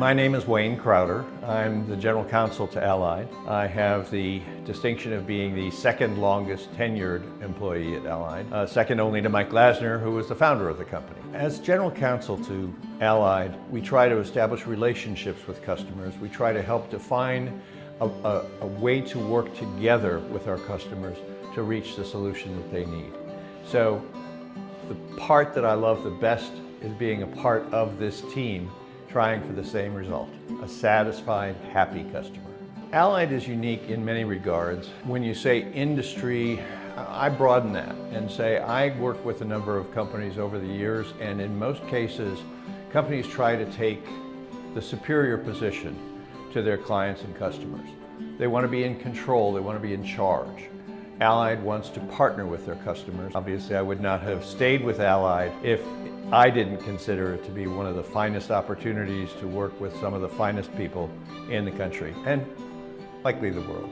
My name is Wayne Crowder. I'm the General Counsel to Allied. I have the distinction of being the second longest tenured employee at Allied, second only to Mike Glasner, who was the founder of the company. As General Counsel to Allied, we try to establish relationships with customers. We try to help define a way to work together with our customers to reach the solution that they need. So the part that I love the best is being a part of this team trying for the same result, a satisfied, happy customer. Allied is unique in many regards. When you say industry, I broaden that and say I work with a number of companies over the years, and in most cases, companies try to take the superior position to their clients and customers. They want to be in control, they want to be in charge. Allied wants to partner with their customers. Obviously, I would not have stayed with Allied if I didn't consider it to be one of the finest opportunities to work with some of the finest people in the country and likely the world.